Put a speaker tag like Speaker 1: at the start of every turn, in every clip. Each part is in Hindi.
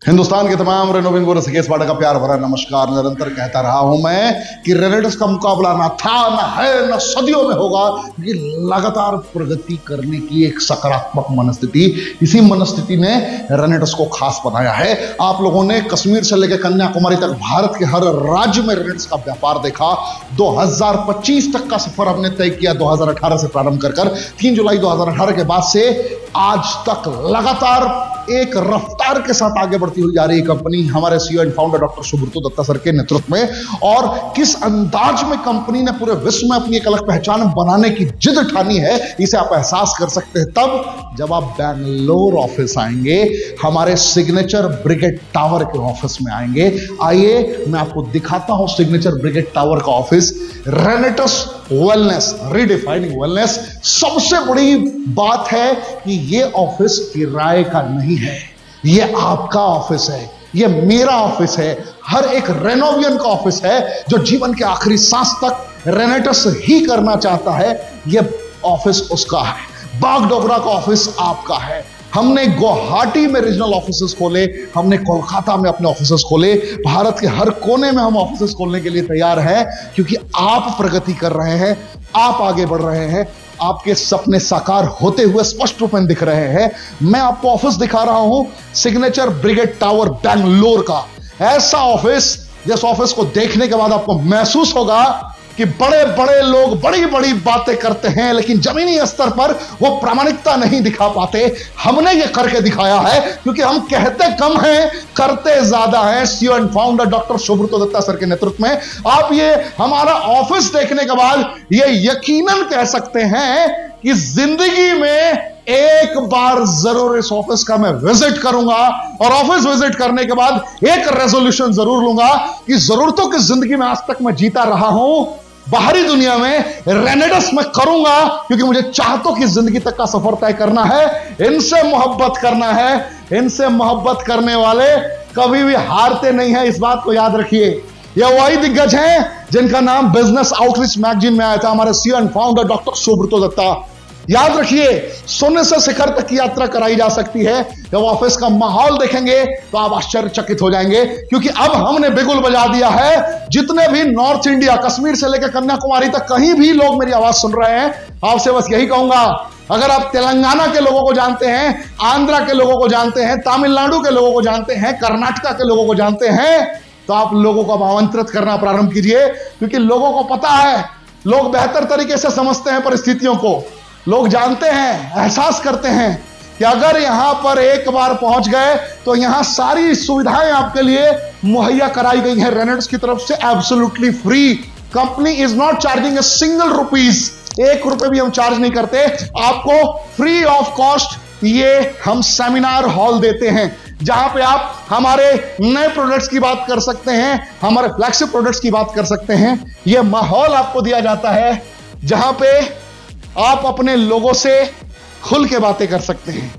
Speaker 1: हिंदुस्तान के तमाम रेनोविंग रसिकेश बाड़ा का प्यार भरा नमस्कार। निरंतर कहता रहा हूं मैं कि रेनेडस का मुकाबला ना था, ना है, ना सदियों में होगा। ये लगातार प्रगति करने की एक सकारात्मक मनस्थिति, इसी मनस्थिति ने रेनेडस को खास बनाया है। आप लोगों ने कश्मीर से लेकर कन्याकुमारी तक भारत के हर राज्य में रेनेडस का व्यापार देखा। 2025 तक का सफर हमने तय किया 2018 से प्रारंभ कर 3 जुलाई 2018 के बाद से आज तक लगातार एक रफ्तार के साथ आगे बढ़ती हुई जा रही कंपनी हमारे CEO and founder doctor Subrato Datta sir के नेतृत्व में, और किस अंदाज में कंपनी ने पूरे विश्व में अपनी एक अलग पहचान बनाने की जिद ठानी है, इसे आप एहसास कर सकते हैं तब जब आप बैंगलोर ऑफिस आएंगे, हमारे सिग्नेचर ब्रिगेड टावर के ऑफिस में आएंगे। आइए मैं आपको दिखाता हूं सिग्नेचर ब्रिगेड टावर का ऑफिस। रेनेडस वेलनेस, रीडिफाइनिंग वेलनेस। सबसे बड़ी बात है कि यह ऑफिस किराए का नहीं है, ये आपका ऑफिस है, ये मेरा ऑफिस है, हर एक रेनोवियन का ऑफिस है जो जीवन के आखिरी सांस तक रेनेडस ही करना चाहता है। ये ऑफिस उसका है, बागडोगरा का ऑफिस आपका है। हमने गुवाहाटी में रीजनल ऑफिसेस खोले, हमने कोलकाता में अपने ऑफिसेस खोले, भारत के हर कोने में हम ऑफिसेस खोलने के लिए तैयार हैं, क्योंकि आप प्रगति कर रहे हैं, आप आगे बढ़ रहे हैं, आपके सपने साकार होते हुए स्पष्ट रूप में दिख रहे हैं। मैं आपको ऑफिस दिखा रहा हूं सिग्नेचर ब्रिगेड टावर बैंगलोर का। ऐसा ऑफिस जिस ऑफिस को देखने के बाद आपको महसूस होगा कि बड़े बड़े लोग बड़ी बड़ी बातें करते हैं लेकिन जमीनी स्तर पर वो प्रामाणिकता नहीं दिखा पाते। हमने ये करके दिखाया है, क्योंकि हम कहते कम हैं, करते ज्यादा हैं। CEO and founder doctor Subrato Datta sir के नेतृत्व में आप ये हमारा ऑफिस देखने के बाद ये यकीनन कह सकते हैं कि जिंदगी में एक बार जरूर इस ऑफिस का मैं विजिट करूंगा, और ऑफिस विजिट करने के बाद एक रेजोल्यूशन जरूर लूंगा कि जरूरतों की जिंदगी में आज तक मैं जीता रहा हूं, बाहरी दुनिया में रेनेडस में करूंगा, क्योंकि मुझे चाहतों की जिंदगी तक का सफर तय करना है, इनसे मोहब्बत करना है। इनसे मोहब्बत करने वाले कभी भी हारते नहीं है, इस बात को याद रखिए। ये वही दिग्गज हैं जिनका नाम बिजनेस आउटरीच मैगजीन में आया था, हमारे CEO and founder doctor Subrato Datta. याद रखिए, शून्य से शिखर तक की यात्रा कराई जा सकती है। जब ऑफिस का माहौल देखेंगे तो आप आश्चर्यचकित हो जाएंगे, क्योंकि अब हमने बिगुल बजा दिया है। जितने भी नॉर्थ इंडिया, कश्मीर से लेकर कन्याकुमारी तक कहीं भी लोग मेरी आवाज सुन रहे हैं, आपसे बस यही कहूंगा, अगर आप तेलंगाना के लोगों को जानते हैं, आंध्रा के लोगों को जानते हैं, तमिलनाडु के लोगों को जानते हैं, कर्नाटका के लोगों को जानते हैं, तो आप लोगों को आमंत्रित करना प्रारंभ कीजिए, क्योंकि लोगों को पता है, लोग बेहतर तरीके से समझते हैं परिस्थितियों को। लोग जानते हैं, एहसास करते हैं कि अगर यहां पर एक बार पहुंच गए तो यहां सारी सुविधाएं आपके लिए मुहैया कराई गई हैं रेनेडस की तरफ से, absolutely free. Company is not charging a single rupees, 1 रुपए भी हम चार्ज नहीं करते, आपको फ्री ऑफ कॉस्ट ये हम सेमिनार हॉल देते हैं, जहां पे आप हमारे नए प्रोडक्ट्स की बात कर सकते हैं, हमारे फ्लैगशिप प्रोडक्ट्स की बात कर सकते हैं। यह माहौल आपको दिया जाता है जहां पे आप अपने लोगों से खुल के बातें कर सकते हैं,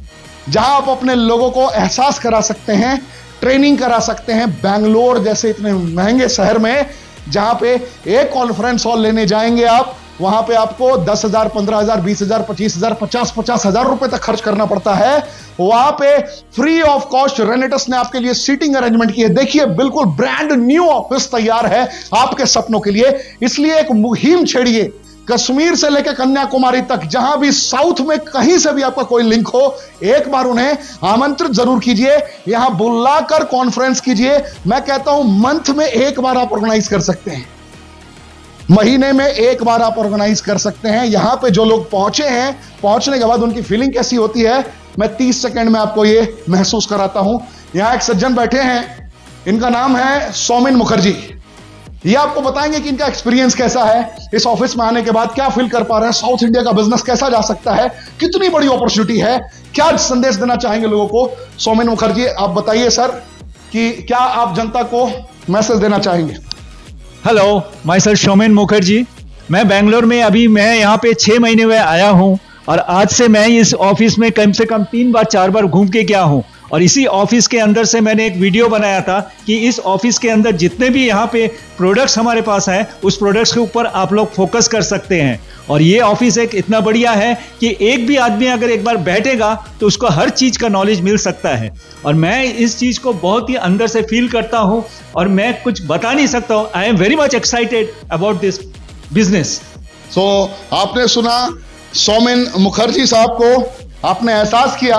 Speaker 1: जहां आप अपने लोगों को एहसास करा सकते हैं, ट्रेनिंग करा सकते हैं। बैंगलोर जैसे इतने महंगे शहर में, जहां पे एक कॉन्फ्रेंस हॉल लेने जाएंगे आप, वहां पे आपको 10,000, 15,000, 20,000, 25,000, 50,000 रुपए तक खर्च करना पड़ता है। वहां पे फ्री ऑफ कॉस्ट रेनेडस ने आपके लिए सीटिंग अरेंजमेंट की है। देखिए, बिल्कुल ब्रांड न्यू ऑफिस तैयार है आपके सपनों के लिए। इसलिए एक मुहिम छेड़िए, कश्मीर से लेकर कन्याकुमारी तक, जहां भी साउथ में कहीं से भी आपका कोई लिंक हो, एक बार उन्हें आमंत्रित जरूर कीजिए, यहां बुलाकर कॉन्फ्रेंस कीजिए। मैं कहता हूं मंथ में एक बार आप ऑर्गेनाइज कर सकते हैं, महीने में एक बार आप ऑर्गेनाइज कर सकते हैं। यहां पे जो लोग पहुंचे हैं, पहुंचने के बाद उनकी फीलिंग कैसी होती है, मैं 30 सेकंड में आपको ये महसूस कराता हूं। यहां एक सज्जन बैठे हैं, इनका नाम है सौमिन मुखर्जी। ये आपको बताएंगे कि इनका एक्सपीरियंस कैसा है, इस ऑफिस में आने के बाद क्या फील कर पा रहे हैं, साउथ इंडिया का बिजनेस कैसा जा सकता है, कितनी बड़ी अपॉर्चुनिटी है, क्या संदेश देना चाहेंगे लोगों को। सौमिन मुखर्जी, आप बताइए सर कि क्या आप जनता को मैसेज देना चाहेंगे।
Speaker 2: Hello, myself Soumin Mukherjee. मैं बेंगलोर में मैं यहाँ पे 6 महीने में आया हूँ, और आज से मैं इस ऑफिस में कम से कम 3 बार 4 बार घूम के गया हूँ, और इसी ऑफिस के अंदर से मैंने एक वीडियो बनाया था कि इस ऑफिस के अंदर जितने भी यहाँ पे प्रोडक्ट्स हमारे पास हैं उस प्रोडक्ट्स के ऊपर आप लोग फोकस कर सकते हैं। और ये ऑफिस एक इतना बढ़िया है कि एक भी आदमी अगर एक बार बैठेगा तो उसको हर चीज का नॉलेज मिल सकता है। और मैं इस चीज को बहुत ही अंदर से फील करता हूं और मैं कुछ बता नहीं सकता हूं। I am very much excited about this business.
Speaker 1: So आपने सुना सौमेन मुखर्जी साहब को, आपने एहसास किया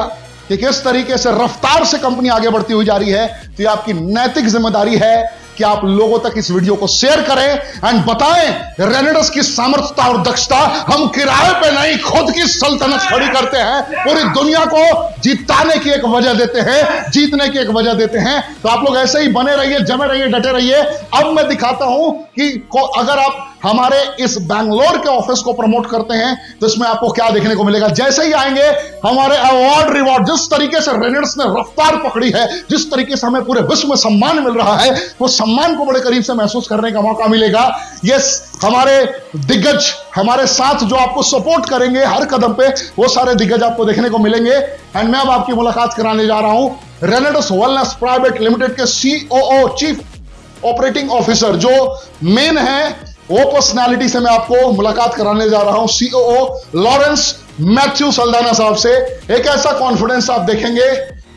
Speaker 1: कि किस तरीके से रफ्तार से कंपनी आगे बढ़ती हुई जा रही है। तो ये आपकी नैतिक जिम्मेदारी है कि आप लोगों तक इस वीडियो को शेयर करें एंड बताएं रेनेडस की सामर्थ्यता और दक्षता। हम किराए पे नहीं, खुद की सल्तनत खड़ी करते हैं, पूरी दुनिया को जिताने की एक वजह देते हैं, जीतने की एक वजह देते हैं। तो आप लोग ऐसे ही बने रहिए, जमे रहिए, डटे रहिए। अब मैं दिखाता हूं कि अगर आप हमारे इस बैंगलोर के ऑफिस को प्रमोट करते हैं तो इसमें आपको क्या देखने को मिलेगा। जैसे ही आएंगे हमारे अवार्ड रिवॉर्ड, जिस तरीके से रेनेडस ने रफ्तार पकड़ी है, जिस तरीके से हमें पूरे विश्व में सम्मान मिल रहा है, वो सम्मान को बड़े करीब से महसूस करने का मौका मिलेगा। यस, हमारे दिग्गज हमारे साथ जो आपको सपोर्ट करेंगे हर कदम पे, वो सारे दिग्गज आपको देखने को मिलेंगे। एंड मैं अब आपकी मुलाकात कराने जा रहा हूं रेनेडस वेलनेस प्राइवेट लिमिटेड के सीओओ, चीफ ऑपरेटिंग ऑफिसर, जो मेन है वो पर्सनालिटी से मैं आपको मुलाकात कराने जा रहा हूं, सीओओ लॉरेंस मैथ्यू सल्दाना साहब से। एक ऐसा कॉन्फिडेंस आप देखेंगे,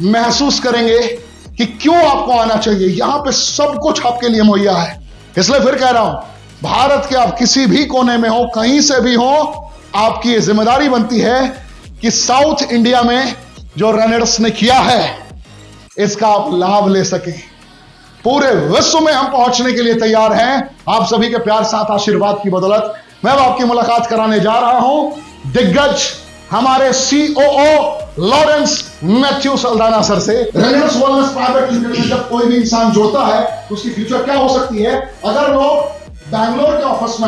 Speaker 1: महसूस करेंगे कि क्यों आपको आना चाहिए। यहां पे सब कुछ आपके लिए मुहैया है। इसलिए फिर कह रहा हूं, भारत के आप किसी भी कोने में हो, कहीं से भी हो, आपकी जिम्मेदारी बनती है कि साउथ इंडिया में जो रेनेडस ने किया है इसका आप लाभ ले सके। पूरे विश्व में हम पहुंचने के लिए तैयार हैं, आप सभी के प्यार, साथ, आशीर्वाद की बदौलत। मैं अब आपकी मुलाकात कराने जा रहा हूं दिग्गज हमारे सीओओ लॉरेंस मैथ्यू सल्दाना सर से। रेनेडस वेलनेस प्राइवेट लिमिटेड में जब कोई भी इंसान जुड़ता है तो उसकी फ्यूचर क्या हो सकती है। अगर लोग बैंगलोर के ऑफिस में